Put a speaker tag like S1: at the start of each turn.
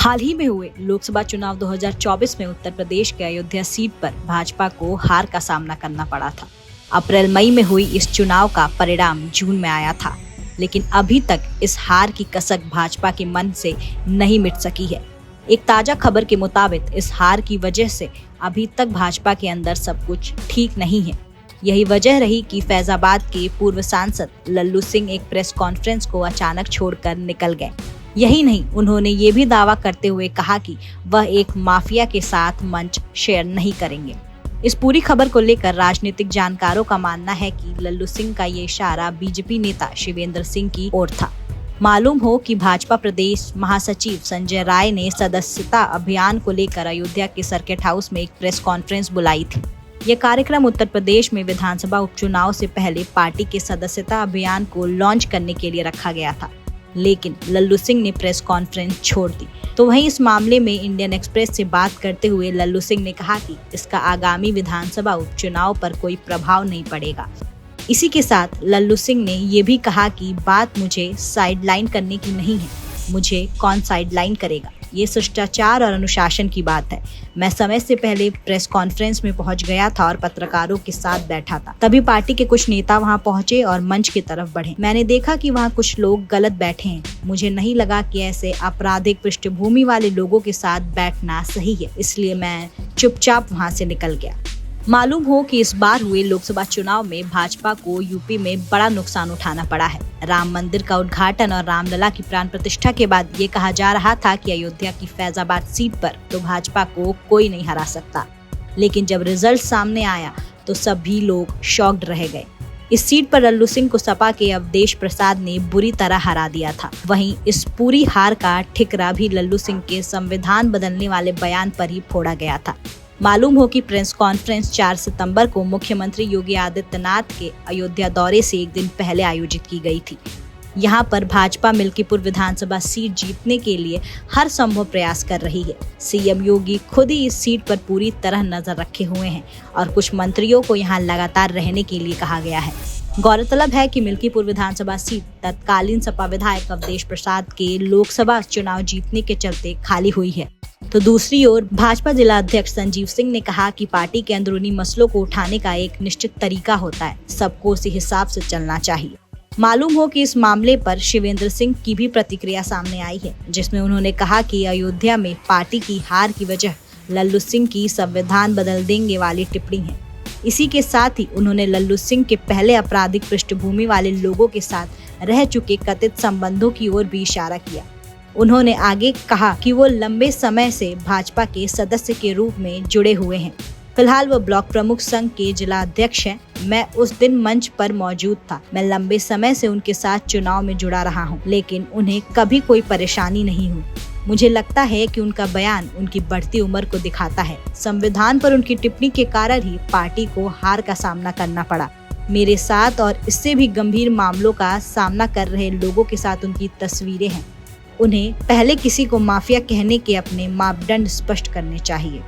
S1: हाल ही में हुए लोकसभा चुनाव 2024 में उत्तर प्रदेश के अयोध्या सीट पर भाजपा को हार का सामना करना पड़ा था। अप्रैल मई में हुई इस चुनाव का परिणाम जून में आया था, लेकिन अभी तक इस हार की कसक भाजपा के मन से नहीं मिट सकी है। एक ताजा खबर के मुताबिक इस हार की वजह से अभी तक भाजपा के अंदर सब कुछ ठीक नहीं है। यही वजह रही कि फैजाबाद के पूर्व सांसद लल्लू सिंह एक प्रेस कॉन्फ्रेंस को अचानक छोड़कर निकल गए। यही नहीं, उन्होंने ये भी दावा करते हुए कहा कि वह एक माफिया के साथ मंच शेयर नहीं करेंगे। इस पूरी खबर को लेकर राजनीतिक जानकारों का मानना है कि लल्लू सिंह का ये इशारा बीजेपी नेता शिवेंद्र सिंह की ओर था। मालूम हो कि भाजपा प्रदेश महासचिव संजय राय ने सदस्यता अभियान को लेकर अयोध्या के सर्किट हाउस में एक प्रेस कॉन्फ्रेंस बुलाई थी। यह कार्यक्रम उत्तर प्रदेश में विधानसभा उपचुनाव से पहले पार्टी के सदस्यता अभियान को लॉन्च करने के लिए रखा गया था, लेकिन लल्लू सिंह ने प्रेस कॉन्फ्रेंस छोड़ दी। तो वहीं इस मामले में इंडियन एक्सप्रेस से बात करते हुए लल्लू सिंह ने कहा कि इसका आगामी विधानसभा उपचुनाव पर कोई प्रभाव नहीं पड़ेगा। इसी के साथ लल्लू सिंह ने ये भी कहा कि बात मुझे साइडलाइन करने की नहीं है, मुझे कौन साइडलाइन करेगा, ये शिष्टाचार और अनुशासन की बात है। मैं समय से पहले प्रेस कॉन्फ्रेंस में पहुंच गया था और पत्रकारों के साथ बैठा था। तभी पार्टी के कुछ नेता वहां पहुंचे और मंच की तरफ बढ़े। मैंने देखा कि वहां कुछ लोग गलत बैठे हैं। मुझे नहीं लगा कि ऐसे आपराधिक पृष्ठभूमि वाले लोगों के साथ बैठना सही है, इसलिए मैं चुपचाप वहां से निकल गया। मालूम हो कि इस बार हुए लोकसभा चुनाव में भाजपा को यूपी में बड़ा नुकसान उठाना पड़ा है। राम मंदिर का उद्घाटन और रामलला की प्राण प्रतिष्ठा के बाद ये कहा जा रहा था कि अयोध्या की फैजाबाद सीट पर तो भाजपा को कोई नहीं हरा सकता, लेकिन जब रिजल्ट सामने आया तो सभी लोग शॉक्ड रह गए। इस सीट पर लल्लू सिंह को सपा के अवधेश प्रसाद ने बुरी तरह हरा दिया था। वहीं इस पूरी हार का ठिकरा भी लल्लू सिंह के संविधान बदलने वाले बयान पर ही फोड़ा गया था। मालूम हो कि प्रेस कॉन्फ्रेंस 4 सितंबर को मुख्यमंत्री योगी आदित्यनाथ के अयोध्या दौरे से एक दिन पहले आयोजित की गई थी। यहां पर भाजपा मिल्कीपुर विधानसभा सीट जीतने के लिए हर संभव प्रयास कर रही है। सीएम योगी खुद ही इस सीट पर पूरी तरह नजर रखे हुए हैं और कुछ मंत्रियों को यहां लगातार रहने के लिए कहा गया है। गौरतलब है कि मिल्कीपुर विधानसभा सीट तत्कालीन सपा विधायक अवधेश प्रसाद के लोकसभा चुनाव जीतने के चलते खाली हुई है। तो दूसरी ओर भाजपा जिला अध्यक्ष संजीव सिंह ने कहा कि पार्टी के अंदरूनी मसलों को उठाने का एक निश्चित तरीका होता है, सबको उसी हिसाब से चलना चाहिए। मालूम हो कि इस मामले पर शिवेंद्र सिंह की भी प्रतिक्रिया सामने आई है, जिसमें उन्होंने कहा कि अयोध्या में पार्टी की हार की वजह लल्लू सिंह की संविधान बदल देंगे वाली टिप्पणी है। इसी के साथ ही उन्होंने लल्लू सिंह के पहले आपराधिक पृष्ठभूमि वाले लोगों के साथ रह चुके कथित संबंधों की ओर भी इशारा किया। उन्होंने आगे कहा कि वो लंबे समय से भाजपा के सदस्य के रूप में जुड़े हुए हैं। फिलहाल वो ब्लॉक प्रमुख संघ के जिला अध्यक्ष हैं। मैं उस दिन मंच पर मौजूद था। मैं लंबे समय से उनके साथ चुनाव में जुड़ा रहा हूं, लेकिन उन्हें कभी कोई परेशानी नहीं हुई। मुझे लगता है कि उनका बयान उनकी बढ़ती उम्र को दिखाता है। संविधान पर उनकी टिप्पणी के कारण ही पार्टी को हार का सामना करना पड़ा। मेरे साथ और इससे भी गंभीर मामलों का सामना कर रहे लोगों के साथ उनकी तस्वीरें हैं। उन्हें पहले किसी को माफिया कहने के अपने मापदंड स्पष्ट करने चाहिए।